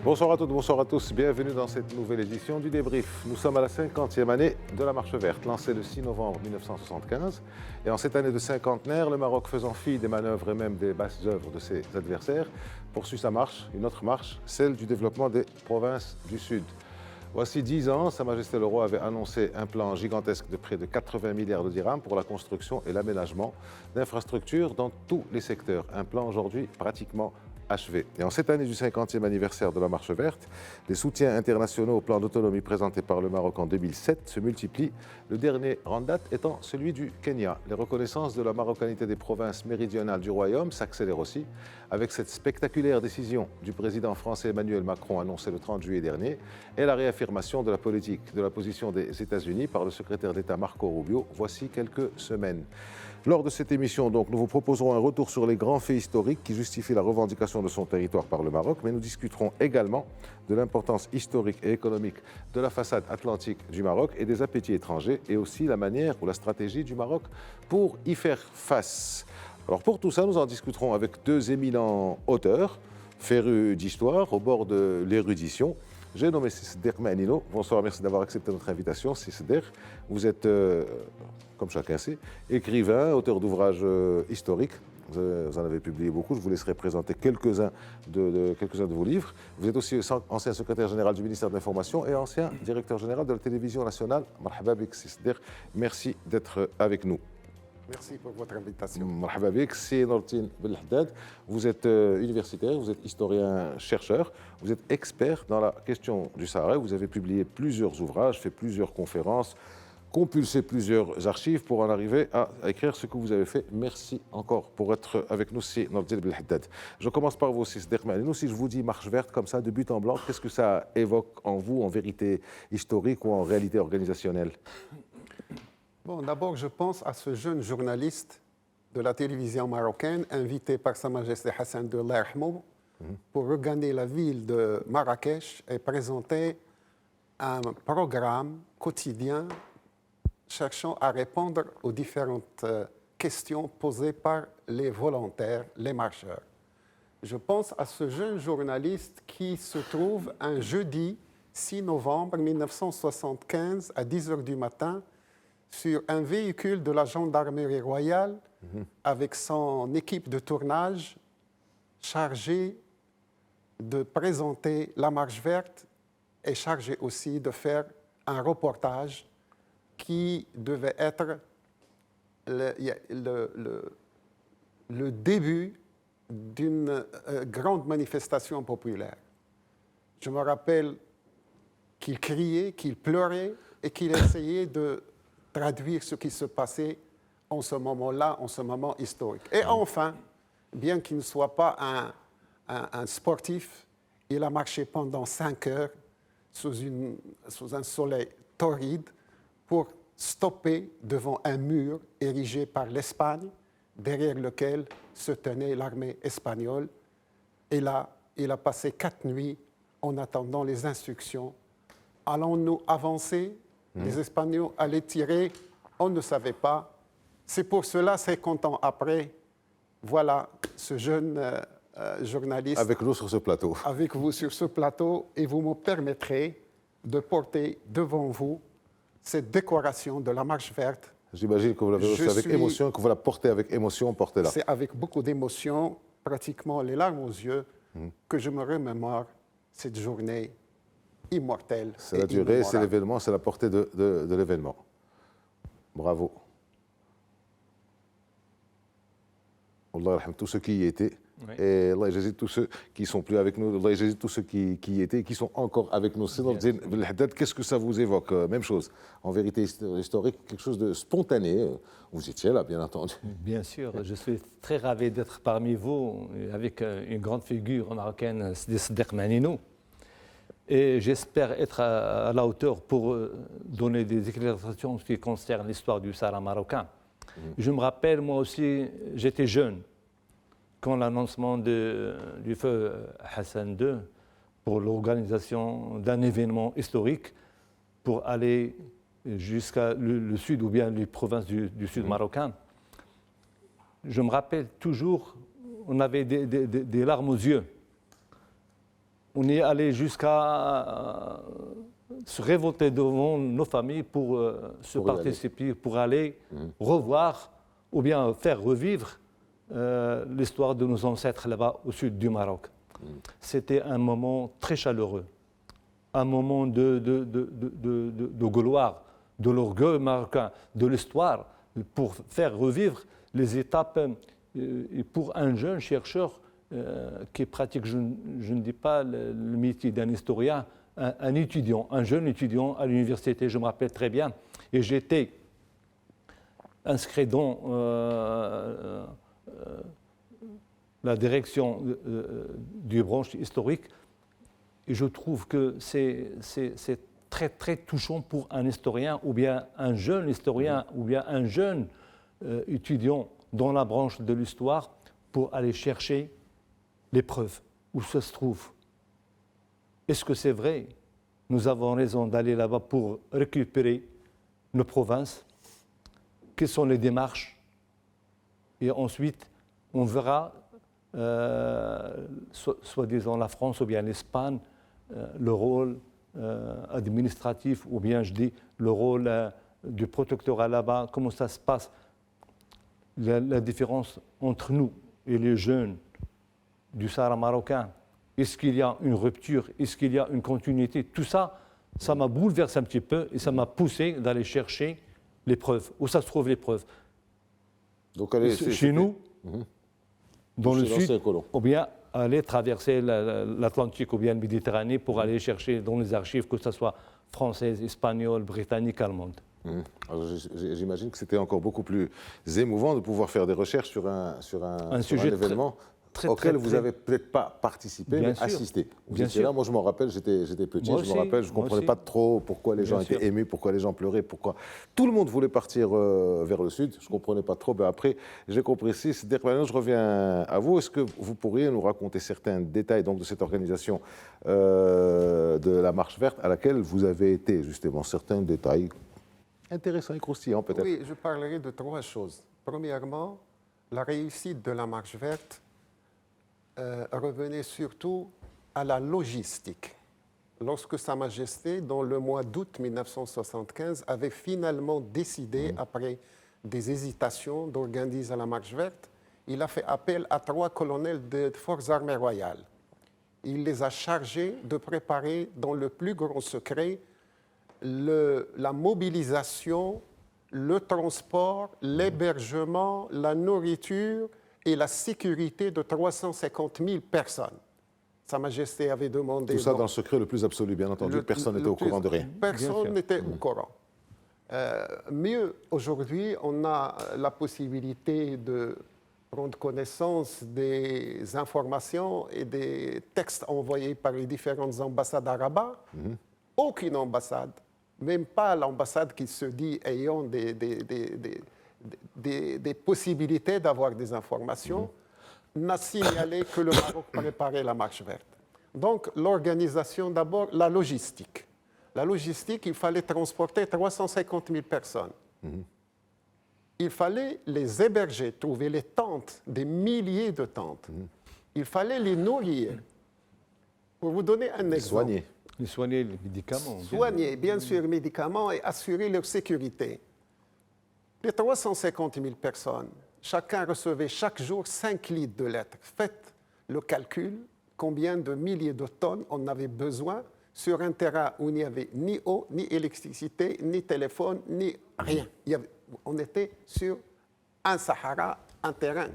Bonsoir à toutes, bonsoir à tous. Bienvenue dans cette nouvelle édition du débrief. Nous sommes à la 50e année de la Marche verte, lancée le 6 novembre 1975. Et en cette année de cinquantenaire, le Maroc, faisant fi des manœuvres et même des basses œuvres de ses adversaires, poursuit sa marche, une autre marche, celle du développement des provinces du Sud. Voici 10 ans, Sa Majesté le Roi avait annoncé un plan gigantesque de près de 80 milliards de dirhams pour la construction et l'aménagement d'infrastructures dans tous les secteurs. Un plan aujourd'hui pratiquement achevé. Et en cette année du 50e anniversaire de la Marche verte, les soutiens internationaux au plan d'autonomie présenté par le Maroc en 2007 se multiplient, le dernier en date étant celui du Kenya. Les reconnaissances de la marocanité des provinces méridionales du royaume s'accélèrent aussi avec cette spectaculaire décision du président français Emmanuel Macron annoncée le 30 juillet dernier et la réaffirmation de la politique de la position des États-Unis par le secrétaire d'État Marco Rubio voici quelques semaines. Lors de cette émission, donc, nous vous proposerons un retour sur les grands faits historiques qui justifient la revendication de son territoire par le Maroc, mais nous discuterons également de l'importance historique et économique de la façade atlantique du Maroc et des appétits étrangers, et aussi la manière ou la stratégie du Maroc pour y faire face. Alors pour tout ça, nous en discuterons avec deux éminents auteurs, férus d'histoire, au bord de l'érudition. J'ai nommé Sisder Manino. Bonsoir, merci d'avoir accepté notre invitation. Sisder, vous êtes, comme chacun sait, écrivain, auteur d'ouvrages historiques. Vous en avez publié beaucoup. Je vous laisserai présenter quelques-uns de vos livres. Vous êtes aussi ancien secrétaire général du ministère de l'Information et ancien directeur général de la télévision nationale. Marhaba bik, Sisder. Merci d'être avec nous. Merci pour votre invitation. Marhaba bik, c'est Nordine Belhaddad. Vous êtes universitaire, vous êtes historien-chercheur, vous êtes expert dans la question du Sahara. Vous avez publié plusieurs ouvrages, fait plusieurs conférences, compulsé plusieurs archives pour en arriver à écrire ce que vous avez fait. Merci encore pour être avec nous, c'est Nordine Belhaddad. Je commence par vous, Sisder Manino. Si je vous dis marche verte comme ça, de but en blanc, qu'est-ce que ça évoque en vous, en vérité historique ou en réalité organisationnelle? Bon, d'abord, je pense à ce jeune journaliste de la télévision marocaine, invité par Sa Majesté Hassan II pour regagner la ville de Marrakech et présenter un programme quotidien cherchant à répondre aux différentes questions posées par les volontaires, les marcheurs. Je pense à ce jeune journaliste qui se trouve un jeudi 6 novembre 1975 à 10 h du matin sur un véhicule de la gendarmerie royale avec son équipe de tournage chargée de présenter la Marche verte et chargée aussi de faire un reportage qui devait être le début d'une grande manifestation populaire. Je me rappelle qu'il criait, qu'il pleurait et qu'il essayait de traduire ce qui se passait en ce moment-là, en ce moment historique. Et enfin, bien qu'il ne soit pas un sportif, il a marché pendant 5 heures sous un soleil torride pour stopper devant un mur érigé par l'Espagne, derrière lequel se tenait l'armée espagnole. Et là, il a passé 4 nuits en attendant les instructions. Allons-nous avancer? Les Espagnols allaient tirer, on ne savait pas. C'est pour cela, 50 ans après, voilà ce jeune journaliste. Avec nous sur ce plateau. Avec vous sur ce plateau, et vous me permettrez de porter devant vous cette décoration de la Marche verte. J'imagine que vous l'avez reçue avec émotion, que vous la portez avec émotion, portez-la. C'est avec beaucoup d'émotion, pratiquement les larmes aux yeux, que je me remémore cette journée immortelle. C'est la durée, c'est l'événement, c'est la portée de l'événement. Bravo. Allah yarham tous ceux qui y étaient. Oui. Et Allah yajzid tous ceux qui ne sont plus avec nous. Allah yajzid tous ceux qui y étaient et qui sont encore avec nous. Qu'est-ce que ça vous évoque? Même chose. En vérité historique, quelque chose de spontané. Vous étiez là, bien entendu. Bien sûr. Je suis très ravi d'être parmi vous avec une grande figure marocaine, Sisder Manino. Et j'espère être à la hauteur pour donner des éclairations en ce qui concerne l'histoire du Sahara marocain. Je me rappelle, moi aussi, j'étais jeune quand l'annoncement du feu Hassan II pour l'organisation d'un événement historique pour aller jusqu'à le sud ou bien les provinces du sud marocain. Je me rappelle toujours, on avait des larmes aux yeux. on est allé jusqu'à se révolter devant nos familles pour se Pour y participer, pour aller revoir ou bien faire revivre l'histoire de nos ancêtres là-bas au sud du Maroc. C'était un moment très chaleureux, un moment de gloire, de l'orgueil marocain, de l'histoire, pour faire revivre les étapes. Et pour un jeune chercheur qui pratique, je ne dis pas le métier d'un historien, un étudiant, un jeune étudiant à l'université, je me rappelle très bien, et j'étais inscrit dans la direction du branche historique, et je trouve que c'est très, très touchant pour un historien, ou bien un jeune historien, ou bien un jeune étudiant dans la branche de l'histoire, pour aller chercher les preuves, où ça se trouve. Est-ce que c'est vrai? Nous avons raison d'aller là-bas pour récupérer nos provinces. Quelles sont les démarches? Et ensuite, on verra, soi-disant la France ou bien l'Espagne, le rôle administratif, ou bien je dis le rôle du protectorat là-bas, comment ça se passe, la différence entre nous et les jeunes du Sahara marocain. Est-ce qu'il y a une rupture? Est-ce qu'il y a une continuité? Tout ça, ça m'a bouleversé un petit peu et ça m'a poussé d'aller chercher les preuves. Où ça se trouve les preuves? Donc, chez nous, dans le Chez sud, l'ancien colon. ou bien aller traverser l'Atlantique ou bien la Méditerranée pour aller chercher dans les archives, que ce soit françaises, espagnoles, britanniques, allemandes. Alors, j'imagine que c'était encore beaucoup plus émouvant de pouvoir faire des recherches sur un sujet événement auquel vous n'avez peut-être pas participé, Bien mais sûr. assisté. Vous Bien étiez sûr. là, moi je m'en rappelle, j'étais petit, Moi je me aussi, rappelle, je ne moi comprenais aussi. pas trop pourquoi les gens Bien sûr. étaient émus, pourquoi les gens pleuraient, pourquoi tout le monde voulait partir vers le sud. Je ne comprenais pas trop, mais après j'ai compris. Maintenant je reviens à vous. Est-ce que vous pourriez nous raconter certains détails donc, de cette organisation de la Marche verte à laquelle vous avez été, justement, certains détails intéressants et croustillants peut-être? Oui, je parlerai de trois choses. Premièrement, la réussite de la Marche verte revenait surtout à la logistique. Lorsque Sa Majesté, dans le mois d'août 1975, avait finalement décidé, après des hésitations, d'organiser la Marche verte, il a fait appel à 3 colonels des forces armées royales. Il les a chargés de préparer dans le plus grand secret la mobilisation, le transport, l'hébergement, la nourriture et la sécurité de 350 000 personnes. Sa Majesté avait demandé... Tout ça dans le secret le plus absolu, bien entendu, personne n'était au courant de rien. Personne n'était au courant. Mieux, aujourd'hui, on a la possibilité de prendre connaissance des informations et des textes envoyés par les différentes ambassades à Rabat. Aucune ambassade, même pas l'ambassade qui se dit ayant des possibilités d'avoir des informations, n'a signalé que le Maroc préparait la Marche verte. Donc, l'organisation d'abord, la logistique. La logistique, il fallait transporter 350 000 personnes. Il fallait les héberger, trouver les tentes, des milliers de tentes. Il fallait les nourrir. Pour vous donner un exemple. Soigner. Et soigner les médicaments. Soigner, bien sûr, les médicaments et assurer leur sécurité. Les 350 000 personnes, chacun recevait chaque jour 5 litres de lait. Faites le calcul, combien de milliers de tonnes on avait besoin sur un terrain où il n'y avait ni eau, ni électricité, ni téléphone, ni rien. On était sur un Sahara, un terrain.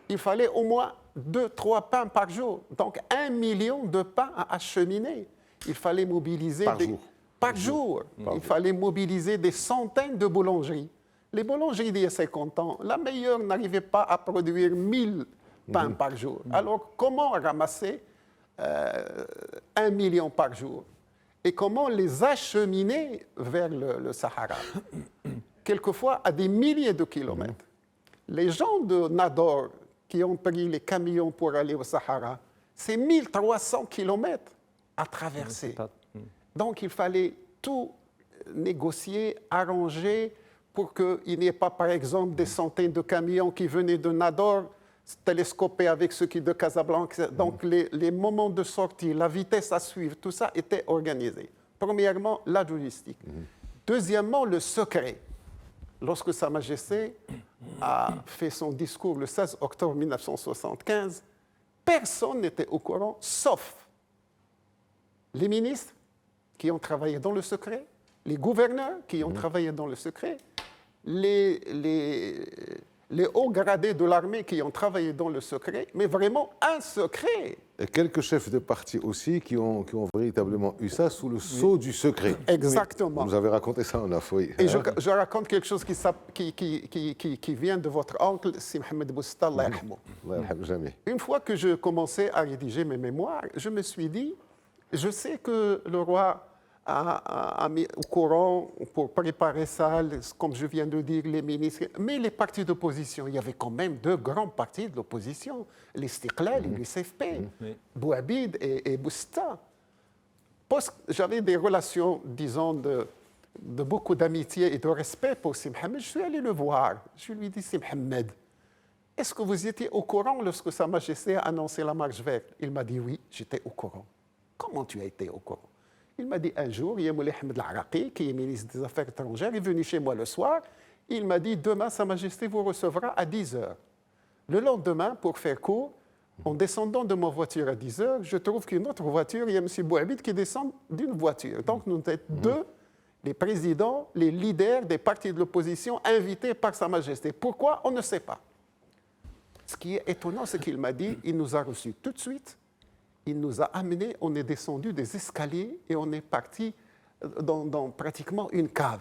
Il fallait au moins 2-3 pains par jour. Donc 1 million de pains à acheminer. Il fallait mobiliser... Par jour. Il fallait mobiliser des centaines de boulangeries. Les boulangeries d'il y a 50 ans, la meilleure n'arrivait pas à produire 1000 pains par jour. Alors, comment ramasser 1 million par jour? Et comment les acheminer vers le Sahara? Quelquefois à des milliers de kilomètres. Les gens de Nador qui ont pris les camions pour aller au Sahara, c'est 1300 kilomètres à traverser. Donc, il fallait tout négocier, arranger pour qu'il n'y ait pas, par exemple, des centaines de camions qui venaient de Nador télescopé avec ceux qui de Casablanca. Donc, les moments de sortie, la vitesse à suivre, tout ça était organisé. Premièrement, la logistique. Deuxièmement, le secret. Lorsque Sa Majesté a fait son discours le 16 octobre 1975, personne n'était au courant, sauf les ministres qui ont travaillé dans le secret, les gouverneurs qui ont travaillé dans le secret, les hauts gradés de l'armée qui ont travaillé dans le secret, mais vraiment un secret. Et quelques chefs de parti aussi qui ont véritablement eu ça sous le sceau du secret. Exactement. Vous nous avez raconté ça en affoy. Et je raconte quelque chose qui vient de votre oncle, Si Mohamed Bousta, Allah yarhamou. Allah yarhamou jamais. Une fois que je commençais à rédiger mes mémoires, je me suis dit, je sais que le roi a mis au courant pour préparer ça, comme je viens de dire, les ministres, mais les partis d'opposition, il y avait quand même deux grands partis de l'opposition, l'Istiqlal et l'UCFP, Bouabid et Bousta. J'avais des relations, disons, de beaucoup d'amitié et de respect pour Si Mohamed. Je suis allé le voir. Je lui ai dit, Si Mohamed, est-ce que vous étiez au courant lorsque Sa Majesté a annoncé la marche verte? Il m'a dit, oui, j'étais au courant. Comment tu as été au courant? Il m'a dit un jour, Yamouli Ahmed Al-Araqi, qui est ministre des Affaires étrangères, est venu chez moi le soir. Il m'a dit, demain, Sa Majesté vous recevra à 10 heures. Le lendemain, pour faire court, en descendant de ma voiture à 10 heures, je trouve qu'une autre voiture, il y a M. Bouabid qui descend d'une voiture. Donc nous sommes deux, les présidents, les leaders des partis de l'opposition invités par Sa Majesté. Pourquoi? On ne sait pas. Ce qui est étonnant, c'est qu'il m'a dit, il nous a reçus tout de suite. Il nous a amenés, on est descendu des escaliers et on est parti dans pratiquement une cave.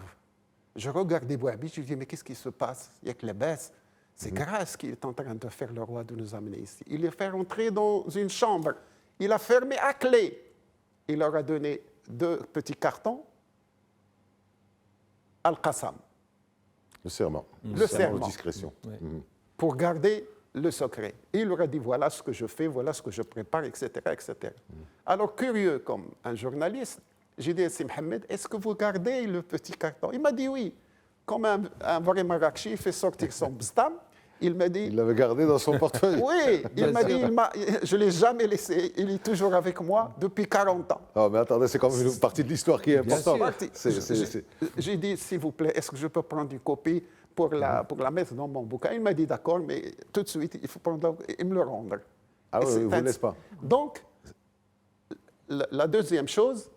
Je regardais Bouabid, je lui dis, mais qu'est-ce qui se passe? Il y a que les baisses. C'est grâce ce qu'il est en train de faire, le roi, de nous amener ici. Il les fait rentrer dans une chambre. Il a fermé à clé. Il leur a donné 2 petits cartons. Al-Qassam. Le serment. Le serment. De discrétion. Oui. Pour garder le secret. Et il leur a dit, voilà ce que je fais, voilà ce que je prépare, etc. etc. Alors, curieux comme un journaliste, j'ai dit à Si Mohamed, est-ce que vous gardez le petit carton? Il m'a dit oui. Comme un vrai Marrakchi, il fait sortir son bstam. Il m'a dit... Il l'avait gardé dans son portefeuille. Oui, il m'a dit, je ne l'ai jamais laissé. Il est toujours avec moi depuis 40 ans. Oh, mais attendez, c'est quand même une partie de l'histoire qui est importante. J'ai dit, s'il vous plaît, est-ce que je peux prendre une copie pour la mettre dans mon bouquin? Il m'a dit, d'accord, mais tout de suite, il faut prendre et me le rendre. Ah oui, il ne vous laisse pas. Donc, la deuxième chose,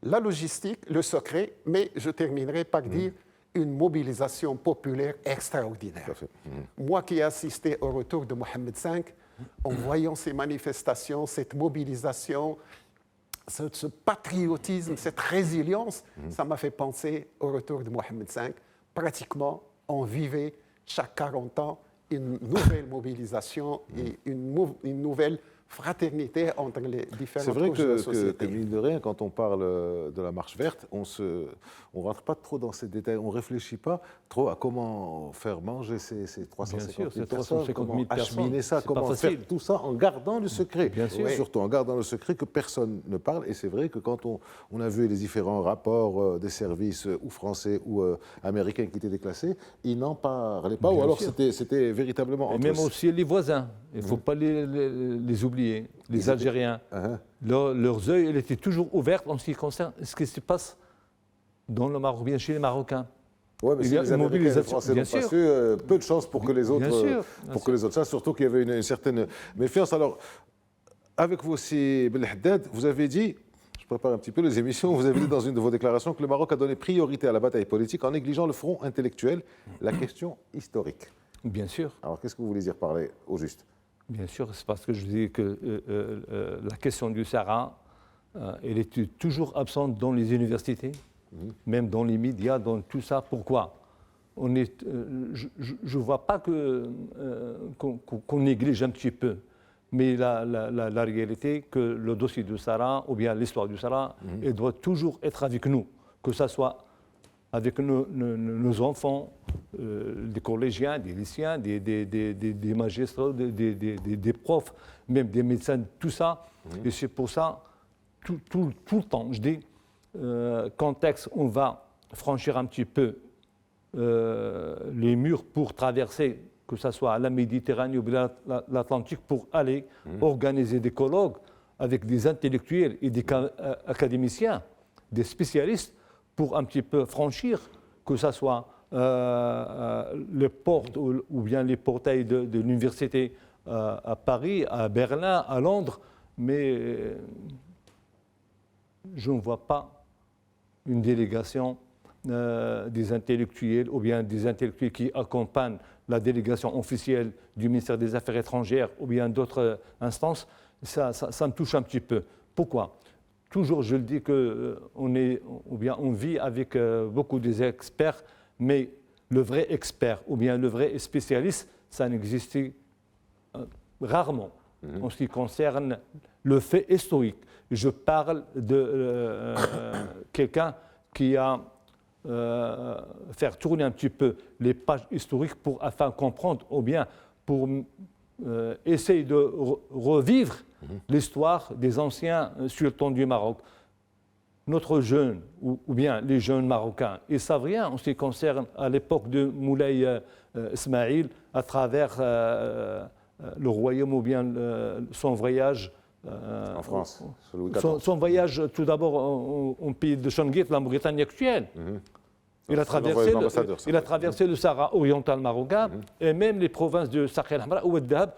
la logistique, le secret, mais je terminerai par dire une mobilisation populaire extraordinaire. Tout à fait. Moi qui ai assisté au retour de Mohamed V, en voyant ces manifestations, cette mobilisation, ce patriotisme, cette résilience, ça m'a fait penser au retour de Mohamed V. Pratiquement, on vivait chaque 40 ans une nouvelle mobilisation et une nouvelle fraternité entre les différentes couches de la société. C'est vrai que, mine de rien, quand on parle de la marche verte, on ne rentre pas trop dans ces détails, on ne réfléchit pas trop à comment faire manger ces 350 000 personnes, comment acheminer ça, comment faire tout ça en gardant le secret. Bien sûr. Surtout en gardant le secret que personne ne parle. Et c'est vrai que quand on a vu les différents rapports des services ou français ou américains qui étaient déclassés, ils n'en parlaient pas, ou alors c'était véritablement entre eux. Et même aussi les voisins, il ne faut pas les oublier. Les Algériens, leurs yeux, ils étaient toujours ouverts en ce qui concerne ce qui se passe dans le Maroc, bien chez les Marocains. Oui, mais si les Américains et les Français n'ont pas su, peu de chance pour que les autres sachent, surtout qu'il y avait une certaine méfiance. Alors, avec vous aussi, Belhaddad, vous avez dit, je prépare un petit peu les émissions, vous avez dit dans une de vos déclarations que le Maroc a donné priorité à la bataille politique en négligeant le front intellectuel, la question historique. Bien sûr. Alors, qu'est-ce que vous voulez dire par là, au juste? Bien sûr, c'est parce que je dis que la question du Sahara, elle est toujours absente dans les universités, même dans les médias, dans tout ça. Pourquoi? Je ne vois pas qu'on néglige un petit peu, mais la réalité que le dossier du Sahara, ou bien l'histoire du Sahara, elle doit toujours être avec nous, que ce soit avec nos enfants, des collégiens, des lycéens, des magistrats, des profs, même des médecins, tout ça. Et c'est pour ça, tout le temps, je dis, contexte, on va franchir un petit peu les murs pour traverser, que ce soit à la Méditerranée ou bien l'Atlantique, pour aller organiser des colloques avec des intellectuels et des académiciens, des spécialistes, pour un petit peu franchir, que ce soit les portes ou bien les portails de l'université à Paris, à Berlin, à Londres, mais je ne vois pas une délégation des intellectuels ou bien des intellectuels qui accompagnent la délégation officielle du ministère des Affaires étrangères ou bien d'autres instances. Ça me touche un petit peu. Pourquoi ? Toujours, je le dis on vit avec beaucoup des experts, mais le vrai expert ou bien le vrai spécialiste, ça n'existe rarement en ce qui concerne le fait historique. Je parle de quelqu'un qui a faire tourner un petit peu les pages historiques afin de comprendre ou bien pour essayer de revivre l'histoire des anciens sultans du Maroc. Notre jeune, ou bien les jeunes Marocains, ils ne savent rien en ce qui concerne à l'époque de Moulay Ismaïl à travers le royaume ou bien son voyage. En France, son voyage tout d'abord au pays de Changuit, la Mauritanie actuelle. Il a traversé le Sahara oriental marocain et même les provinces de Sakhi el-Hamra ou Dahab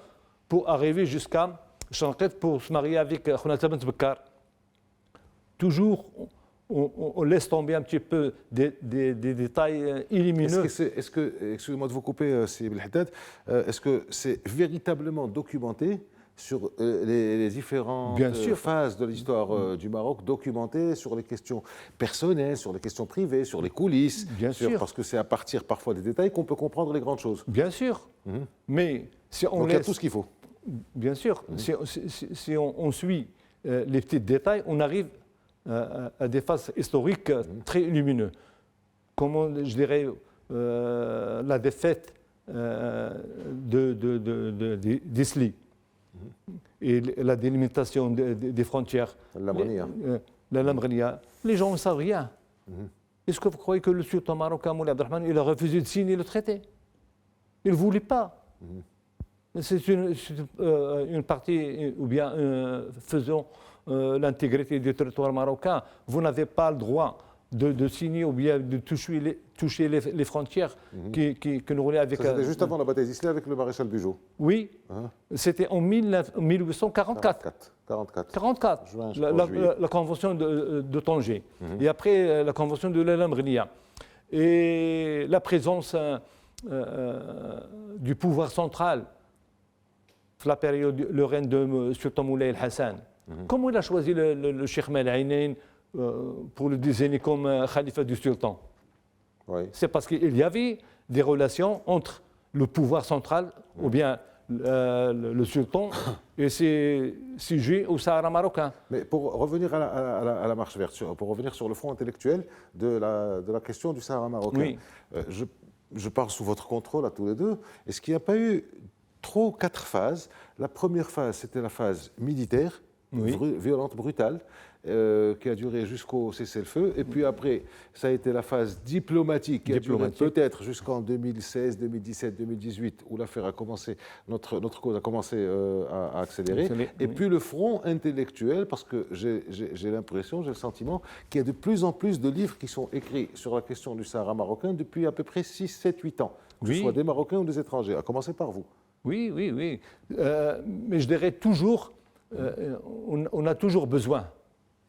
pour arriver jusqu'à Changuit pour se marier avec Khonata bint Bekkar. Toujours, on laisse tomber un petit peu des détails illumineux. Est-ce que excusez-moi de vous couper, Sidi Belhaddad, est-ce que c'est véritablement documenté sur les différentes phases de l'histoire du Maroc, documentées sur les questions personnelles, sur les questions privées, sur les coulisses, Bien sûr. Parce que c'est à partir parfois des détails qu'on peut comprendre les grandes choses. Bien sûr, mais si on Donc il y a tout ce qu'il faut. Bien sûr, si on suit les petits détails, on arrive à des phases historiques très lumineuses. Comment, je dirais, la défaite d'Isli et la délimitation des frontières. La Lamrania. Les gens ne savent rien. Est-ce que vous croyez que le sultan marocain Moulay Abdelrahman il a refusé de signer le traité? Il ne voulait pas. C'est une partie, ou bien faisant l'intégrité du territoire marocain. Vous n'avez pas le droit de signer ou bien de toucher les frontières que nous relions avec... C'était juste avant la bataille d'Isli avec le maréchal Bugeaud. Oui, c'était en 1844. 44, la convention de Tanger. Et après, la convention de l'Alamrinia. Et la présence du pouvoir central, la période, le règne de Sultan Moulay el-Hassan. Comment il a choisi le Cheikh Mal Aynain pour le désigner comme khalifa du sultan? C'est parce qu'il y avait des relations entre le pouvoir central ou bien le sultan et ses sujets au Sahara marocain. Mais pour revenir à la marche verte, pour revenir sur le front intellectuel de la question du Sahara marocain, je parle sous votre contrôle à tous les deux. Est-ce qu'il n'y a pas eu 3 ou 4 phases? La première phase, c'était la phase militaire, violente, brutale, qui a duré jusqu'au cessez-le-feu. Et puis après, ça a été la phase diplomatique, qui a duré peut-être jusqu'en 2016, 2017, 2018, où l'affaire a commencé, notre cause a commencé à accélérer. Et puis le front intellectuel, parce que j'ai l'impression, j'ai le sentiment qu'il y a de plus en plus de livres qui sont écrits sur la question du Sahara marocain depuis à peu près 6, 7, 8 ans, que ce soit des Marocains ou des étrangers, à commencer par vous. Oui. Mais je dirais toujours, on a toujours besoin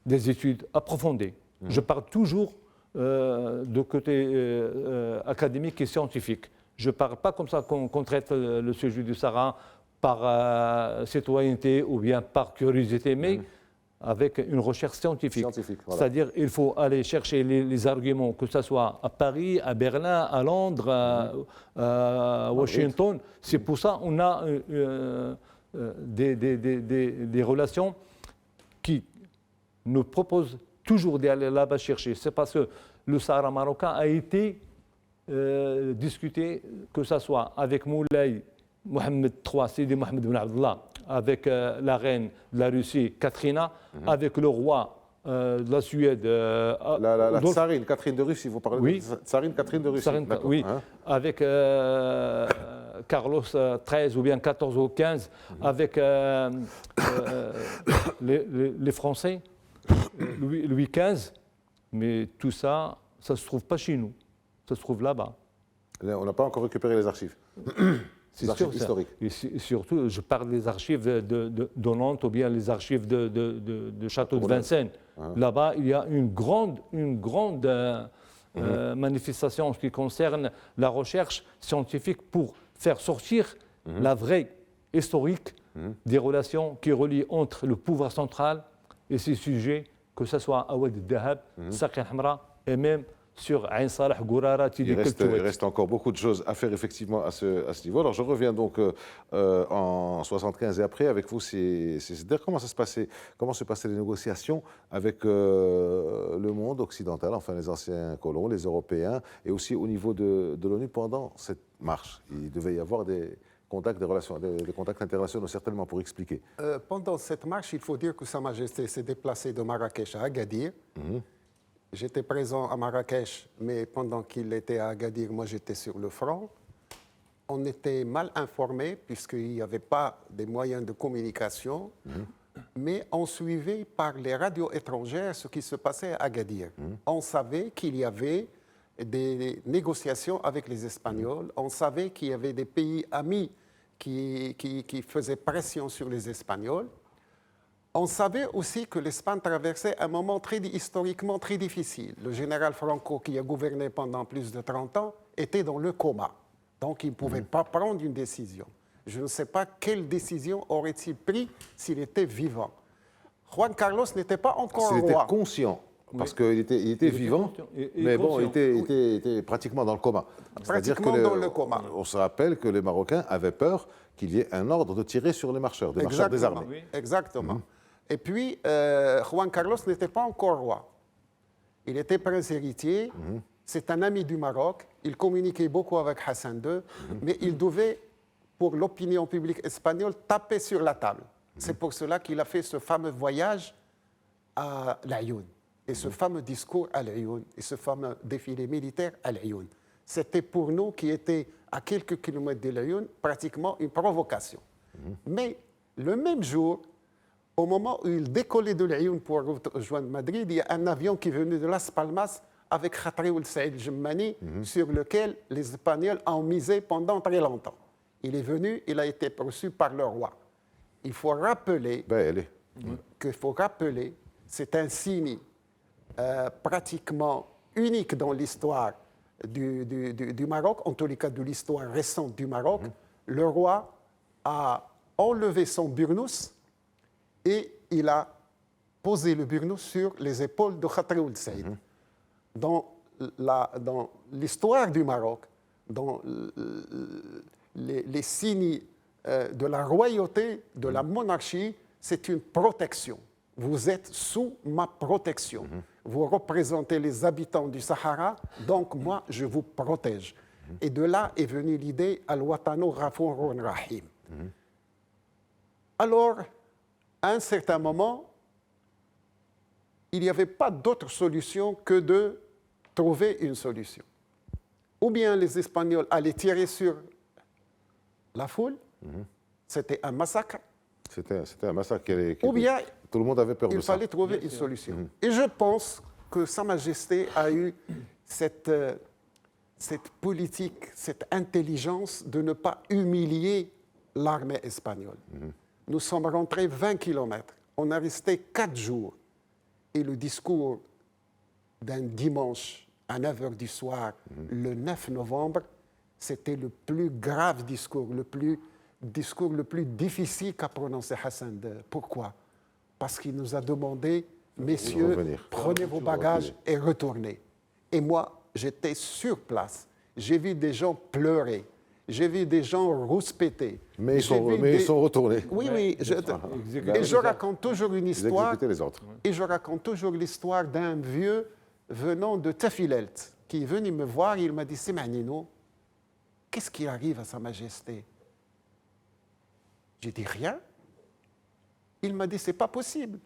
des études approfondies. Je parle toujours de côté académique et scientifique. Je ne parle pas comme ça qu'on traite le sujet du Sahara par citoyenneté ou bien par curiosité, mais avec une recherche scientifique. Voilà. C'est-à-dire qu'il faut aller chercher les arguments, que ce soit à Paris, à Berlin, à Londres, à Washington. C'est pour ça qu'on a des relations qui nous proposent toujours d'aller là-bas chercher. C'est parce que le Sahara marocain a été discuté, que ce soit avec Moulay Mohammed III, Sidi Mohammed Ben Abdallah, avec la reine de la Russie, Katrina, avec le roi de la Suède. La tsarine Catherine de Russie, vous parlez de tsarine Catherine de Russie. Avec Carlos XIII ou bien 14 ou 15 avec les Français, Louis XV. Mais tout ça, ça ne se trouve pas chez nous, ça se trouve là-bas. On n'a pas encore récupéré les archives. C'est Les archives sûr, ça. historiques. Et surtout, je parle des archives de Nantes ou bien les archives de Château de Vincennes. Là-bas, il y a une grande manifestation en ce qui concerne la recherche scientifique pour faire sortir la vraie historique des relations qui relient entre le pouvoir central et ces sujets, que ce soit à Oued Dahab, Sakin Hamra et même sur Ain Salah, Gourara, Il reste encore beaucoup de choses à faire effectivement à ce niveau. Alors je reviens donc en 75 et après avec vous. Comment se passaient les négociations avec le monde occidental, enfin les anciens colons, les Européens, et aussi au niveau de l'ONU pendant cette marche? Il devait y avoir des contacts internationaux certainement pour expliquer. Pendant cette marche, il faut dire que Sa Majesté s'est déplacée de Marrakech à Agadir. J'étais présent à Marrakech, mais pendant qu'il était à Agadir, moi j'étais sur le front. On était mal informés puisqu'il n'y avait pas des moyens de communication, mais on suivait par les radios étrangères ce qui se passait à Agadir. On savait qu'il y avait des négociations avec les Espagnols, on savait qu'il y avait des pays amis qui faisaient pression sur les Espagnols. On savait aussi que l'Espagne traversait un moment historiquement très difficile. Le général Franco, qui a gouverné pendant plus de 30 ans, était dans le coma. Donc, il ne pouvait pas prendre une décision. Je ne sais pas quelle décision aurait-il pris s'il était vivant. Juan Carlos n'était pas encore roi. S'il était conscient, parce qu'il était vivant, mais bon, il était pratiquement dans le coma. C'est-à-dire dans le coma. On se rappelle que les Marocains avaient peur qu'il y ait un ordre de tirer sur les marcheurs, des marcheurs désarmés. Oui. Exactement. Et puis, Juan Carlos n'était pas encore roi. Il était prince héritier, c'est un ami du Maroc, il communiquait beaucoup avec Hassan II, mais il devait, pour l'opinion publique espagnole, taper sur la table. C'est pour cela qu'il a fait ce fameux voyage à l'Ayoun, et ce fameux discours à l'Ayoun, et ce fameux défilé militaire à l'Ayoun. C'était pour nous, qui étaient à quelques kilomètres de l'Ayoun, pratiquement une provocation. Mais le même jour, au moment où il décollait de l'Ayoun pour rejoindre Madrid, il y a un avion qui venait de Las Palmas avec Khatri Ould Saïd Jemmani, sur lequel les Espagnols ont misé pendant très longtemps. Il est venu, il a été reçu par le roi. Il faut rappeler c'est un signe pratiquement unique dans l'histoire du Maroc, en tous les cas de l'histoire récente du Maroc. Le roi a enlevé son burnous et il a posé le burnous sur les épaules de Khatri Ould Saïd. Dans l'histoire du Maroc, dans les signes de la royauté, de la monarchie, c'est une protection. Vous êtes sous ma protection. Vous représentez les habitants du Sahara, donc moi, je vous protège. Et de là est venue l'idée « Al-Watanu Ghafourun Rahim ». Alors, à un certain moment, il n'y avait pas d'autre solution que de trouver une solution. Ou bien les Espagnols allaient tirer sur la foule, c'était un massacre. C'était un massacre. Ou bien tout le monde avait peur de ça. Il fallait trouver une solution. Et je pense que Sa Majesté a eu cette politique, cette intelligence de ne pas humilier l'armée espagnole. Nous sommes rentrés 20 kilomètres. On a resté 4 jours. Et le discours d'un dimanche à 9h du soir, le 9 novembre, c'était le plus grave discours, le plus difficile qu'a prononcé Hassan II. Pourquoi? Parce qu'il nous a demandé, messieurs, prenez vos bagages et retournez. Et moi, j'étais sur place. J'ai vu des gens pleurer. J'ai vu des gens rouspéter. Mais ils sont retournés. Oui. Et je raconte toujours une histoire. Les autres. Et je raconte toujours l'histoire d'un vieux venant de Tafilelt qui est venu me voir et il m'a dit « Simanino, qu'est-ce qui arrive à Sa Majesté ?» J'ai dit « Rien ». Il m'a dit « C'est pas possible.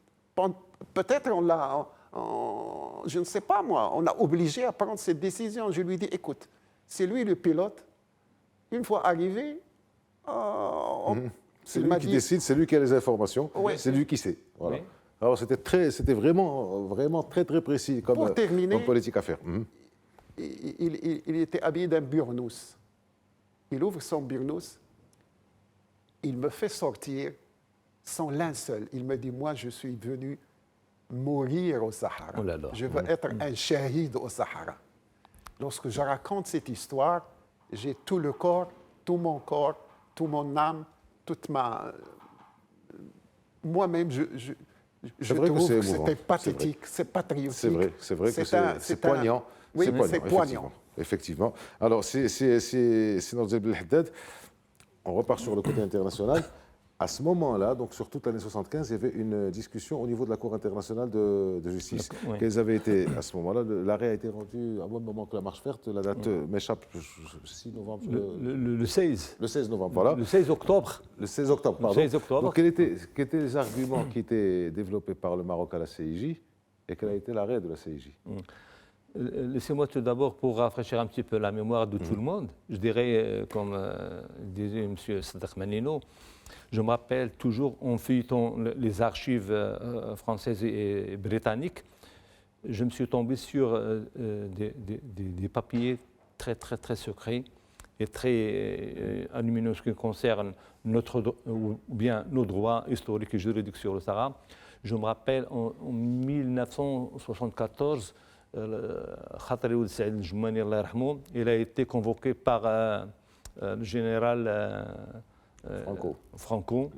Peut-être on l'a, je ne sais pas moi, on l'a obligé à prendre cette décision. » Je lui ai dit « Écoute, c'est lui le pilote. Une fois arrivé, C'est il lui m'a qui dit- décide, c'est lui qui a les informations, Oui. c'est lui qui sait. Voilà. Oui. Alors c'était vraiment très précis comme, Pour terminer, comme politique à faire. il était habillé d'un burnous. Il ouvre son burnous, il me fait sortir son linceul. Il me dit, moi, je suis venu mourir au Sahara. Oh là là. Je veux être un shahid au Sahara. Lorsque je raconte cette histoire, j'ai tout le corps, tout mon âme, toute ma... Moi-même, je C'est vrai que trouve c'est que émouvant, c'était c'est pathétique, c'est patriotique. c'est vrai que un- c'est un- poignant. Oui, c'est poignant, c'est poignant. effectivement. Alors, c'est Nordzel Belhaddad. On repart sur le côté international. À ce moment-là, donc sur toute l'année 75, il y avait une discussion au niveau de la Cour internationale de justice. D'accord, oui. Quels avaient été, à ce moment-là, l'arrêt a été rendu à un moment que la marche verte, la date m'échappe, 6 novembre, Le 16. le 16 novembre, voilà. Le 16 octobre. Le 16 octobre, pardon. 16 octobre. Donc, quels étaient les arguments qui étaient développés par le Maroc à la CIJ et quel a été l'arrêt de la CIJ? Laissez-moi tout d'abord, pour rafraîchir un petit peu la mémoire de tout le monde, je dirais, comme disait M. Sadek Manino, je me rappelle toujours en feuilletant les archives françaises et britanniques, je me suis tombé sur des papiers très secrets et très lumineux en ce qui concerne ou bien nos droits historiques et juridiques sur le Sahara. Je me rappelle en 1974, Khatri Ould Saïd El-Joumani, Allah yarhamou, il a été convoqué par le général Franco.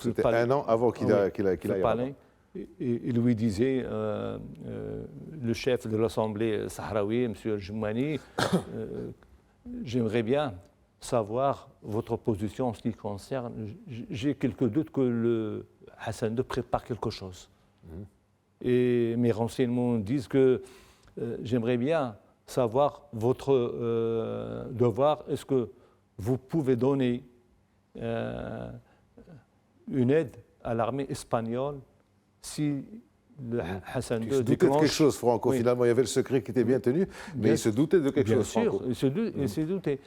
C'était un an avant qu'il aille là-bas. Il lui disait, le chef de l'Assemblée sahraoui, M. El-Joumani, j'aimerais bien savoir votre position en ce qui concerne. J'ai quelques doutes que le Hassan II prépare quelque chose. Et mes renseignements disent que j'aimerais bien savoir votre devoir. Est-ce que vous pouvez donner une aide à l'armée espagnole si le Hassan II Il se doutait de quelque chose, Franco. Oui. Finalement, il y avait le secret qui était bien tenu, mais Bien il se doutait de quelque Bien chose, sûr, Franco. il se doutait.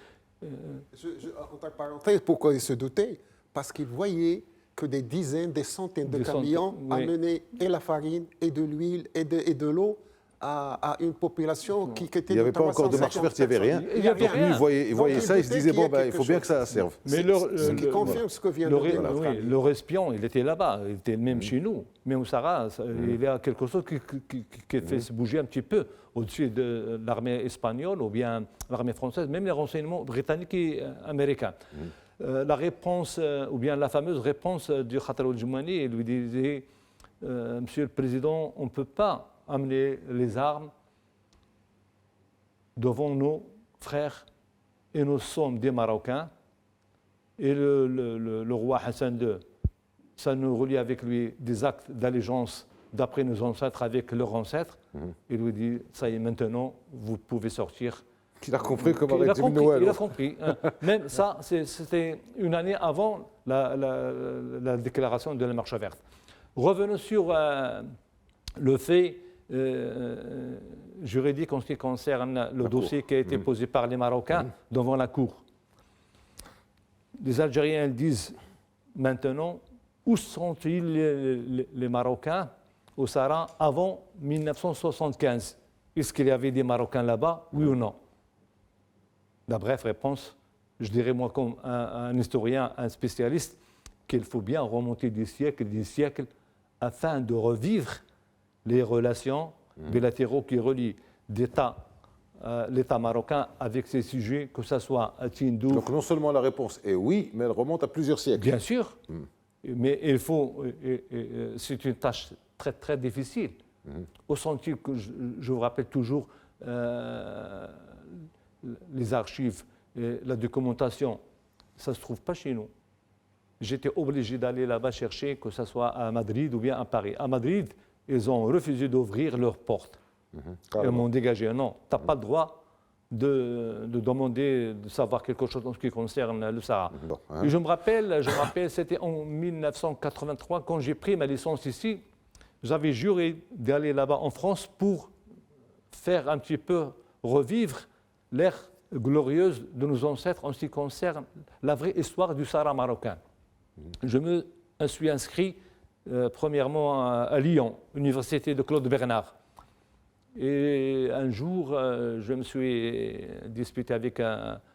Entre parenthèses, pourquoi il se doutait? Parce qu'il voyait que des dizaines, des centaines de Des camions centaines, oui. amenaient et la farine, et de l'huile, et de l'eau à une population qui était... Il n'y avait pas encore de marche verte, il n'y avait rien. Il y avait Donc lui, rien. il voyait Donc, ça, il se doutait disait, qu'il y a bon, il quelque faut bien chose. que ça serve. Mais Ce qui confirme ce que vient de dire notre ami. le espion, il était là-bas, il était même chez nous. Mais au Sahara, il y a quelque chose qui fait se bouger un petit peu au-dessus de l'armée espagnole ou bien l'armée française, même les renseignements britanniques et américains. La réponse, ou bien la fameuse réponse du Khatri Ould-Joumani, il lui disait, Monsieur le Président, on ne peut pas amener les armes devant nos frères et nous sommes des Marocains. Et le roi Hassan II, ça nous relie avec lui des actes d'allégeance d'après nos ancêtres avec leurs ancêtres. Il lui dit, ça y est, maintenant, vous pouvez sortir. Il a compris comment Il a arrêter compris, Noël. il a compris. Hein. Même ça, c'était une année avant la déclaration de la marche verte. Revenons sur le fait juridique en ce qui concerne le dossier qui a été posé par les Marocains devant la Cour. Les Algériens disent maintenant, où sont-ils les Marocains au Sahara avant 1975? Est-ce qu'il y avait des Marocains là-bas, oui ou non? La brève réponse, je dirais moi comme un historien, un spécialiste, qu'il faut bien remonter des siècles, afin de revivre les relations bilatéraux qui relient l'État marocain avec ses sujets, que ce soit à Tindouf. Donc non seulement la réponse est oui, mais elle remonte à plusieurs siècles. Bien sûr, mais il faut, c'est une tâche très difficile. Au sentier que je vous rappelle toujours, les archives, la documentation, ça ne se trouve pas chez nous. J'étais obligé d'aller là-bas chercher, que ce soit à Madrid ou bien à Paris. À Madrid, ils ont refusé d'ouvrir leurs portes. Ils m'ont dégagé. Non, tu n'as pas le droit de demander de savoir quelque chose en ce qui concerne le Sahara. Bon, Et je me rappelle, c'était en 1983, quand j'ai pris ma licence ici, j'avais juré d'aller là-bas en France pour faire un petit peu revivre l'ère glorieuse de nos ancêtres en ce qui concerne la vraie histoire du Sahara marocain. Je me suis inscrit premièrement à Lyon, université de Claude Bernard. Et un jour, je me suis disputé avec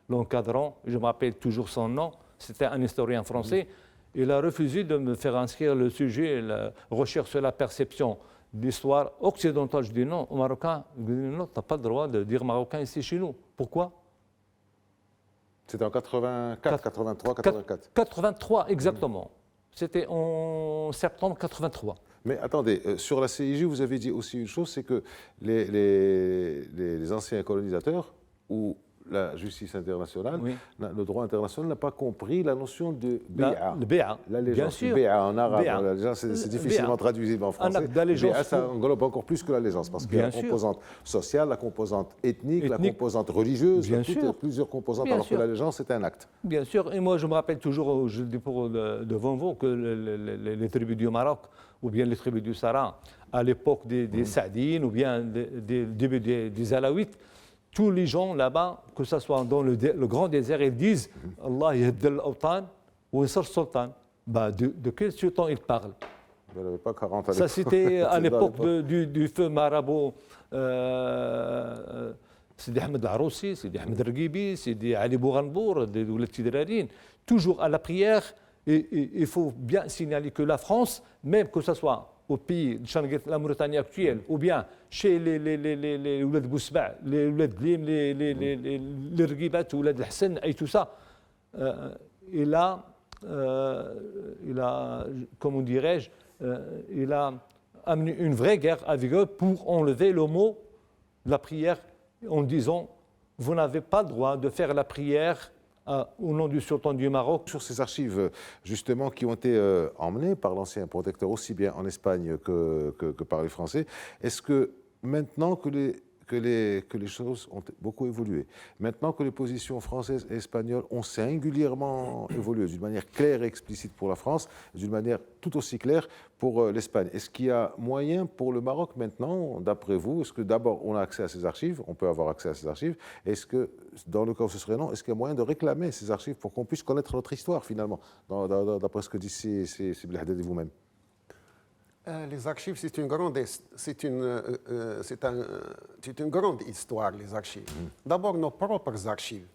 l'encadrant, je me rappelle toujours son nom, c'était un historien français. Il a refusé de me faire inscrire le sujet, la recherche sur la perception d'histoire occidentale. Je dis non, aux Marocains, non, tu n'as pas le droit de dire Marocain ici chez nous. Pourquoi? C'était en 84, 83, 84. 83, exactement. C'était en septembre 83. Mais attendez, sur la CIJ, vous avez dit aussi une chose, c'est que les anciens colonisateurs ou la justice internationale, Oui. le droit international n'a pas compris la notion de bé'a. Le bé'a, L'allégeance. bien sûr. Bé'a en arabe, Bé'a. l'allégeance, c'est difficilement traduisible en français. Un acte d'allégeance. Bé'a, ça englobe encore plus que l'allégeance, parce qu'il y a la Bien sûr. composante sociale, la composante ethnique, la Ethnique. composante religieuse, Bien toutes, sûr. plusieurs composantes, Bien alors sûr. que l'allégeance, c'est un acte. Bien sûr, et moi je me rappelle toujours, je dis devant vous, que les tribus du Maroc, ou bien les tribus du Sahara, à l'époque des Saadines, ou bien des début des Alaouites, tous les gens là-bas, que ce soit dans le grand désert, ils disent Allah yahdal al-awtan ou yansur sultan. Bah, de quel sultan ils parlent? Vous n'avez pas 40 années. Ça, c'était à C'est dans l'époque du feu marabout Sidi Ahmed Aroussi, Sidi Ahmed Regibi, Sidi Ali Bouranbour, des Ouled Tidrarine. Toujours à la prière, et il faut bien signaler que la France, même que ce soit au pays de la Mauritanie actuelle, ou bien chez les Ouled Bousba, les Ouled Glim, les Regibat, Ouled Hassan, et tout ça, il a, comment dirais-je, il a amené une vraie guerre avec eux pour enlever le mot de la prière en disant vous n'avez pas le droit de faire la prière au nom du sultan du Maroc. Sur ces archives, justement, qui ont été emmenées par l'ancien protecteur, aussi bien en Espagne que par les Français, est-ce que maintenant que les choses ont beaucoup évolué, maintenant que les positions françaises et espagnoles ont singulièrement évolué d'une manière claire et explicite pour la France, d'une manière tout aussi claire pour l'Espagne, est-ce qu'il y a moyen pour le Maroc maintenant, d'après vous, est-ce que d'abord on a accès à ces archives, on peut avoir accès à ces archives, est-ce que dans le cas où ce serait non, est-ce qu'il y a moyen de réclamer ces archives pour qu'on puisse connaître notre histoire finalement, d'après ce que disent Belhaddadi vous-même? Les archives, c'est une grande histoire, les archives. D'abord, nos propres archives.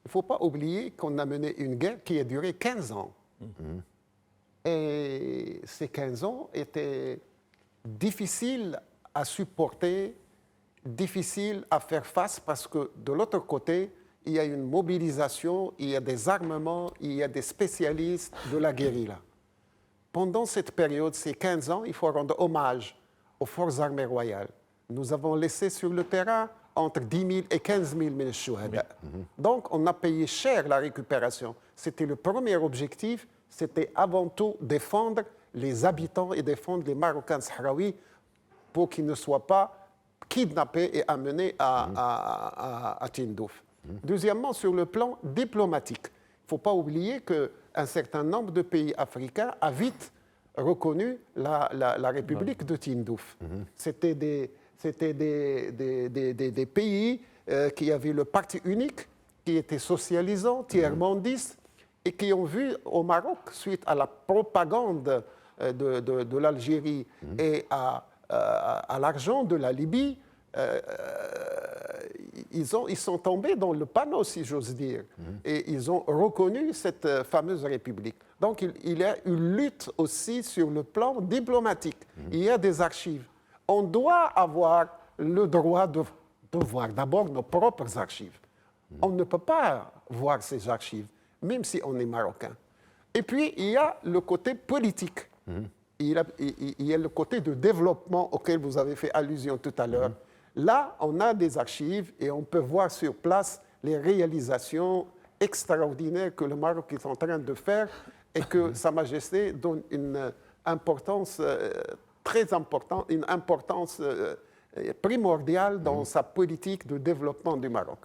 Il ne faut pas oublier qu'on a mené une guerre qui a duré 15 ans. Et ces 15 ans étaient difficiles à supporter, difficiles à faire face, parce que de l'autre côté, il y a une mobilisation, il y a des armements, il y a des spécialistes de la guérilla. Pendant cette période, ces 15 ans, il faut rendre hommage aux forces armées royales. Nous avons laissé sur le terrain entre 10 000 et 15 000 shuhada. Donc, on a payé cher la récupération. C'était le premier objectif, c'était avant tout défendre les habitants et défendre les Marocains sahraouis pour qu'ils ne soient pas kidnappés et amenés à Tindouf. Deuxièmement, sur le plan diplomatique, il ne faut pas oublier qu'un certain nombre de pays africains a vite reconnu la République de Tindouf. C'était des pays qui avaient le parti unique, qui étaient socialisants, tiers-mondistes, et qui ont vu au Maroc, suite à la propagande de l'Algérie et à l'argent de la Libye, ils sont tombés dans le panneau, si j'ose dire, et ils ont reconnu cette fameuse république. Donc il y a une lutte aussi sur le plan diplomatique. Il y a des archives. On doit avoir le droit de voir d'abord nos propres archives. On ne peut pas voir ces archives, même si on est marocain. Et puis, il y a le côté politique. Il y a le côté de développement auquel vous avez fait allusion tout à l'heure. Là, on a des archives et on peut voir sur place les réalisations extraordinaires que le Maroc est en train de faire et que Sa Majesté donne une importance très importante, une importance primordiale dans sa politique de développement du Maroc.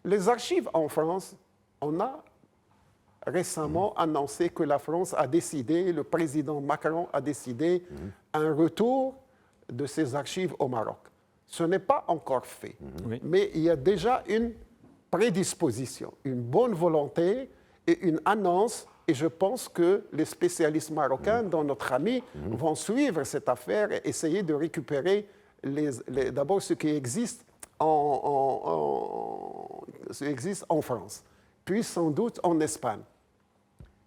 Les archives en France, on a récemment annoncé que la France a décidé, le président Macron a décidé un retour de ces archives au Maroc. Ce n'est pas encore fait, mais il y a déjà une prédisposition, une bonne volonté et une annonce. Et je pense que les spécialistes marocains, dont notre ami, vont suivre cette affaire et essayer de récupérer d'abord ce qui existe en France, puis sans doute en Espagne.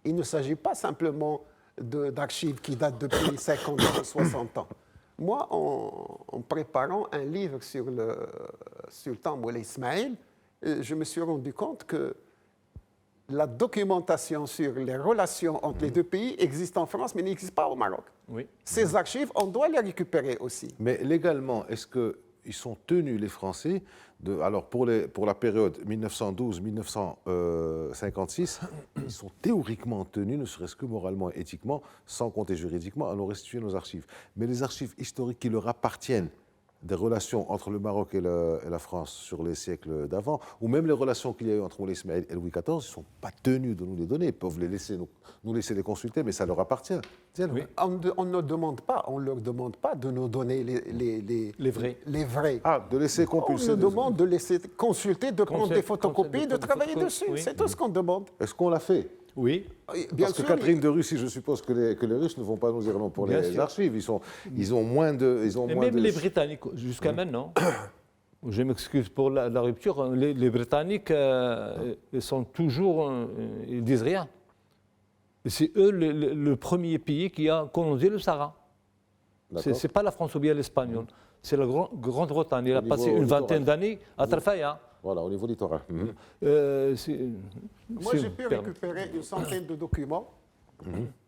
Il ne s'agit pas simplement d'archives qui datent depuis 50 ans, 60 ans. Moi, en préparant un livre sur le sultan Moulay Ismaïl, je me suis rendu compte que la documentation sur les relations entre les deux pays existe en France, mais n'existe pas au Maroc. Oui. Ces archives, on doit les récupérer aussi. Mais légalement, est-ce qu'ils sont tenus, les Français, alors pour la période 1912-1956, ils sont théoriquement tenus, ne serait-ce que moralement et éthiquement, sans compter juridiquement, à nous restituer nos archives. Mais les archives historiques qui leur appartiennent, des relations entre le Maroc et la France sur les siècles d'avant, ou même les relations qu'il y a eu entre Moulay Ismaïl et Louis XIV, ils ne sont pas tenus de nous les donner. Ils peuvent nous laisser les consulter, mais ça leur appartient. Oui. On ne demande pas, on leur demande pas de nous donner les vrais. Les vrais. Ah, de laisser compulser. On nous demande de laisser consulter, de prendre des photocopies, de travailler dessus. Oui. C'est tout ce qu'on demande. Est-ce qu'on l'a fait? Oui. Bien Parce que sûr, Catherine de Russie, je suppose que les Russes ne vont pas nous dire non pour Bien les sûr. archives. Ils ont moins de... Et même les Britanniques, jusqu'à maintenant, je m'excuse pour la rupture, les Britanniques ils sont toujours, ils disent rien. Et c'est eux le premier pays qui a colonisé le Sahara. Ce n'est pas la France ou bien l'Espagne, c'est la Grande-Bretagne. Il a passé une vingtaine d'années à Trafaya. Voilà, au niveau littoral. moi, j'ai pu récupérer une centaine de documents,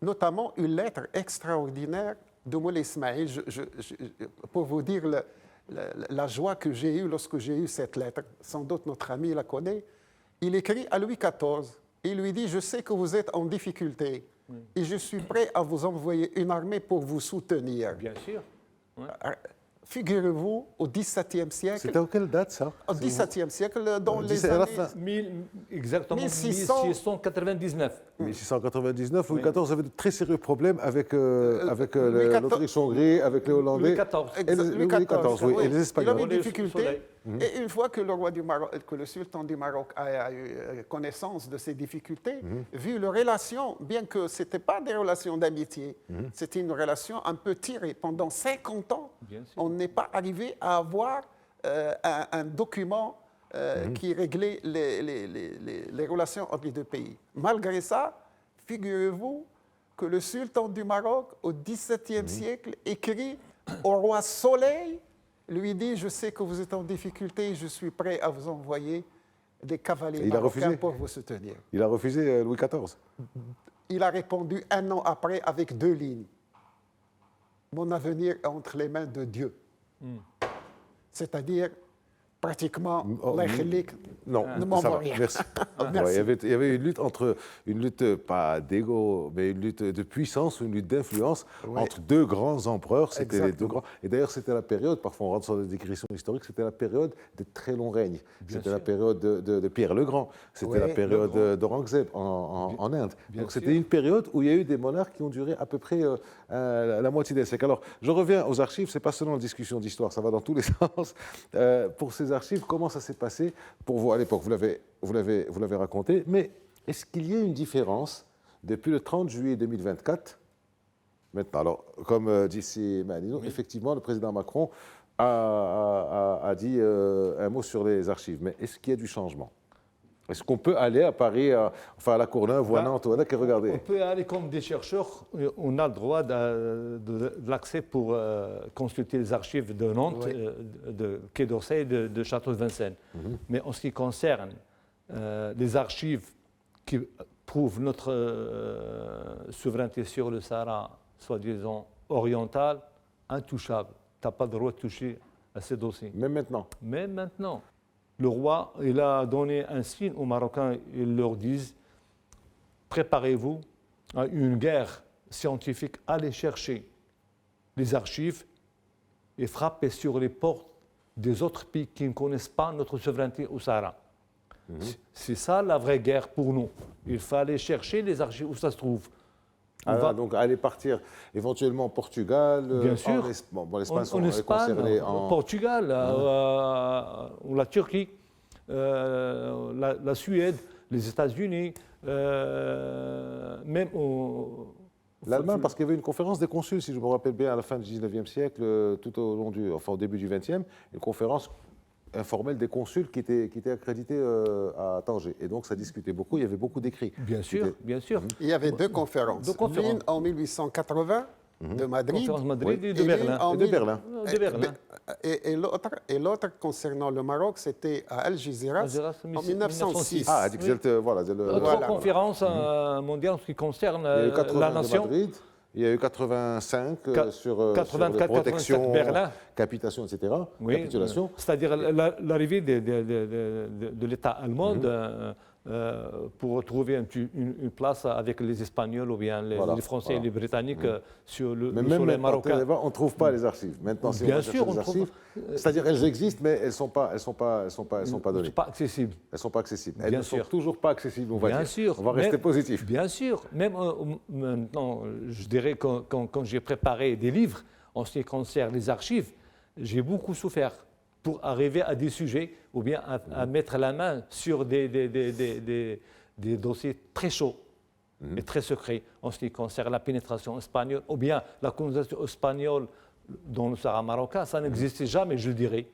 notamment une lettre extraordinaire de Moulay Ismaïl. Pour vous dire la joie que j'ai eue lorsque j'ai eu cette lettre, sans doute notre ami la connaît, il écrit à Louis XIV. Il lui dit « Je sais que vous êtes en difficulté et je suis prêt à vous envoyer une armée pour vous soutenir. » Bien sûr. Ouais. Figurez-vous, au XVIIe siècle... C'était à quelle date, ça? Au XVIIe siècle, dans les à la années... fin. Exactement, 1600. 1699. 1699, Louis XIV avait de très sérieux problèmes avec Louis XIV. l'Autriche-Hongrie, avec les Hollandais. Louis XIV. Et Louis XIV, oui, et les Il Espagnols. avait Le des difficultés. soleil. Et une fois que le sultan du Maroc a eu connaissance de ces difficultés, vu leurs relations, bien que ce n'était pas des relations d'amitié, c'était une relation un peu tirée. Pendant 50 ans, Bien sûr. on n'est pas arrivé à avoir un document qui réglait les relations entre les deux pays. Malgré ça, figurez-vous que le sultan du Maroc, au XVIIe siècle, écrit au roi Soleil, lui dit « Je sais que vous êtes en difficulté, je suis prêt à vous envoyer des cavaliers marocains pour vous soutenir. » Il a refusé Louis XIV. Il a répondu un an après avec 2 lignes. « Mon avenir est entre les mains de Dieu. » C'est-à-dire, pratiquement, Non, ne m'envoie ça va, rien. merci. Merci. Ouais, il y avait une lutte pas d'ego, mais une lutte de puissance, une lutte d'influence entre deux grands empereurs. C'était les deux grands. Et d'ailleurs, c'était la période, parfois on rentre sur des digressions historiques, c'était la période des très longs règnes. C'était la période de Pierre le Grand. C'était la période d'Aurangzeb en Inde. Donc c'était une période où il y a eu des monarques qui ont duré à peu près la moitié d'un siècle. Alors, je reviens aux archives, c'est pas seulement une discussion d'histoire, ça va dans tous les sens. Pour ces archives, comment ça s'est passé pour vous à l'époque? Vous l'avez raconté, mais est-ce qu'il y a une différence depuis le 30 juillet 2024 maintenant? Alors, comme dit Manino, effectivement, le président Macron a dit un mot sur les archives, mais est-ce qu'il y a du changement? Est-ce qu'on peut aller à Paris, à la Courneuve ou à Nantes, et regarder? On peut aller comme des chercheurs, on a le droit de l'accès pour consulter les archives de Nantes, de Quai d'Orsay et de Château de Vincennes. Mais en ce qui concerne les archives qui prouvent notre souveraineté sur le Sahara, soi-disant oriental, intouchable. Tu n'as pas le droit de toucher à ces dossiers. Même maintenant? Même maintenant. Le roi, il a donné un signe aux Marocains. Ils leur disent, préparez-vous à une guerre scientifique. Allez chercher les archives et frappez sur les portes des autres pays qui ne connaissent pas notre souveraineté au Sahara. C'est ça la vraie guerre pour nous. Il fallait chercher les archives où ça se trouve. Donc aller partir éventuellement au Portugal, bien sûr. L'Espagne en Espagne, concernée au Portugal, ou la Turquie. la Suède, les États-Unis, même L'Allemagne, parce qu'il y avait une conférence des consuls, si je me rappelle bien, à la fin du 19e siècle, tout au long au début du 20e, une conférence informelle des consuls qui étaient accrédités à Tanger. Et donc, ça discutait beaucoup, il y avait beaucoup d'écrits. Bien sûr, bien sûr. Il y avait deux conférences. L'une en 1880 de Madrid, Conférence de Madrid oui, et de Berlin. en Et de Berlin. De Berlin. Et l'autre concernant le Maroc, c'était à Algeciras en 1906. Ah, voilà. Trois conférences mondiales en ce qui concerne Il y a eu 80 la nation. de Madrid, il y a eu 85 sur 84, les protections, Berlin. capitation, etc. Oui, Capitulation. c'est-à-dire l'arrivée de l'État allemand pour trouver une place avec les Espagnols ou bien les Français et les Britanniques sur le soleil marocain. On ne trouve pas les archives. Maintenant, si Bien on sûr, cherche les archives, c'est-à-dire elles existent, mais elles ne sont pas données. Pas accessible. Elles ne sont pas accessibles. Bien Elles ne sûr. sont toujours pas accessibles, on va Bien dire. sûr. On va rester positif. Bien sûr. Même maintenant, je dirais quand j'ai préparé des livres en ce qui concerne les archives, j'ai beaucoup souffert pour arriver à des sujets ou bien à mettre la main sur des dossiers très chauds et très secrets en ce qui concerne la pénétration espagnole ou bien la colonisation espagnole dans le Sahara marocain. Ça n'existait jamais, je dirais,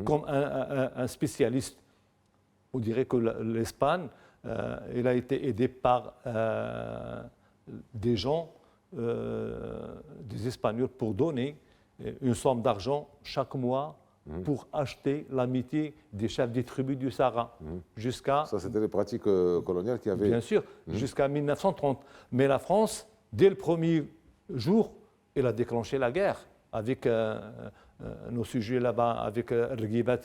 comme un spécialiste. On dirait que l'Espagne, elle a été aidée par des gens, des Espagnols, pour donner une somme d'argent chaque mois pour acheter l'amitié des chefs des tribus du Sahara jusqu'à... Ça, c'était les pratiques coloniales qui avaient... Bien sûr, jusqu'à 1930. Mais la France, dès le premier jour, elle a déclenché la guerre avec nos sujets là-bas, avec Rgibat,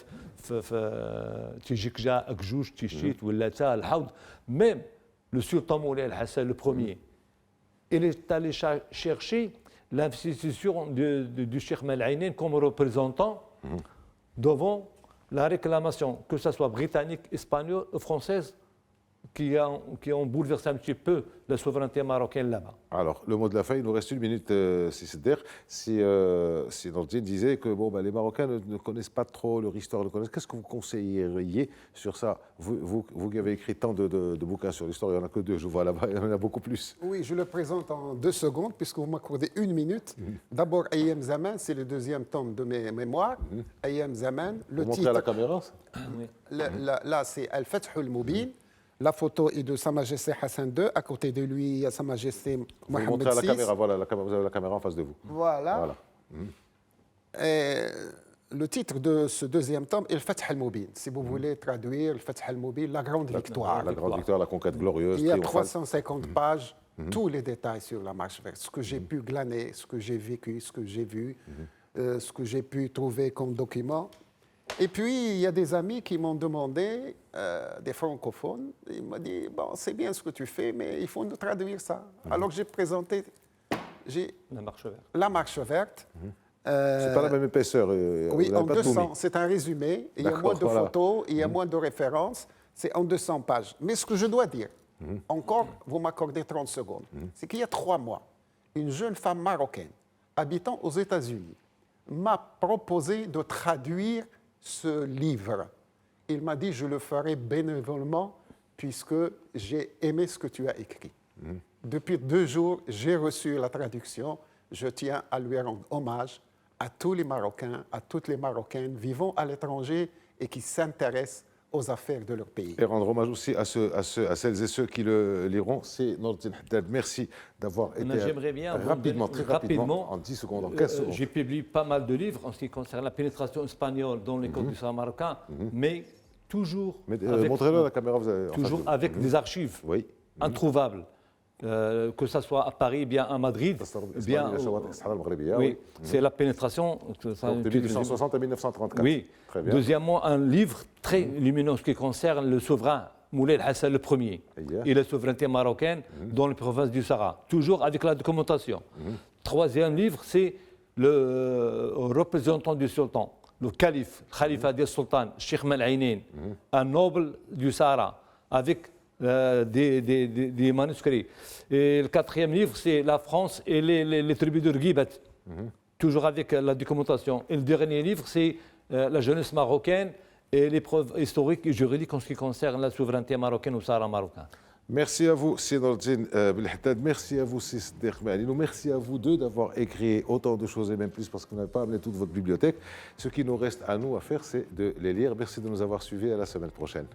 Tijikja, Akjouj, Tichit, Ouellata, Al-Haoud. Même le sultan Moulay Al-Hassan, le premier, il est allé chercher l'investition du Cheikh Mal-Aïnen comme représentant devant la réclamation, que ce soit britannique, espagnole ou française, qui ont bouleversé un petit peu la souveraineté marocaine là-bas. Alors, le mot de la fin, il nous reste une minute, si Nordine disait que les Marocains ne connaissent pas trop leur histoire, qu'est-ce que vous conseilleriez sur ça, vous qui avez écrit tant de bouquins sur l'histoire, il n'y en a que 2, je vois là-bas, il y en a beaucoup plus. Oui, je le présente en 2 secondes, puisque vous m'accordez 1 minute. D'abord, Ayem Zaman, c'est le 2e tome de mes mémoires. Ayem Zaman, le Vous montrez titre... à la caméra ça Là, c'est Al-Fath al-Mubin. La photo est de Sa Majesté Hassan II. À côté de lui, il y a Sa Majesté Mohamed VI. Vous montrez à la caméra, voilà, vous avez la caméra en face de vous. Voilà. Et le titre de ce 2e tome est Al-Fath al-Mubin. Si vous voulez traduire Al-Fath al-Mubin, la grande victoire. La grande victoire, la conquête glorieuse, Il y a triomphale. 350 pages, tous les détails sur la marche verte. Ce que j'ai pu glaner, ce que j'ai vécu, ce que j'ai vu, ce que j'ai pu trouver comme document. Et puis, il y a des amis qui m'ont demandé, des francophones, ils m'ont dit, bon, c'est bien ce que tu fais, mais il faut nous traduire ça. Alors, j'ai présenté La marche verte. La marche verte. C'est pas la même épaisseur. Oui, vous en n'avez pas tout 200. mis. C'est un résumé. Il y a moins de Voilà. photos, il y a moins de références. C'est en 200 pages. Mais ce que je dois dire, encore, vous m'accordez 30 secondes, c'est qu'il y a 3 mois, une jeune femme marocaine habitant aux États-Unis m'a proposé de traduire ce livre. Il m'a dit, je le ferai bénévolement puisque j'ai aimé ce que tu as écrit. Depuis 2 jours, j'ai reçu la traduction. Je tiens à lui rendre hommage à tous les Marocains, à toutes les Marocaines vivant à l'étranger et qui s'intéressent aux affaires de leur pays. Et rendre hommage aussi à celles et ceux qui le liront. C'est Nordine Haddad. Merci d'avoir été J'aimerais bien rapidement, très rapidement, en 10 secondes, en 15 secondes. J'ai publié pas mal de livres en ce qui concerne la pénétration espagnole dans les côtes du Sahara marocain, mais toujours Montrez-le à la caméra. Vous avez, toujours avec des archives Oui. introuvables. Que ce soit à Paris, bien à Madrid, bien oui, c'est la pénétration. De 1860 à 1934. Oui. Très bien. Deuxièmement, un livre très lumineux qui concerne le souverain Moulay Hassan Ier et la souveraineté marocaine dans les provinces du Sahara, toujours avec la documentation. Troisième livre, c'est le représentant du sultan, le calife, Khalifa des Sultan, Cheikh Mal-Aïnen, un noble du Sahara, avec des manuscrits. Et le 4e livre, c'est la France et les tribus de Rgibat, toujours avec la documentation. Et le dernier livre, c'est la jeunesse marocaine et les preuves historiques et juridiques en ce qui concerne la souveraineté marocaine ou Sahara marocain. Merci à vous, Sinordine Belhaddad. Merci à vous, Sis Derkmaninou. Merci à vous deux d'avoir écrit autant de choses et même plus parce que vous n'avez pas amené toute votre bibliothèque. Ce qui nous reste à nous à faire, c'est de les lire. Merci de nous avoir suivis. À la semaine prochaine.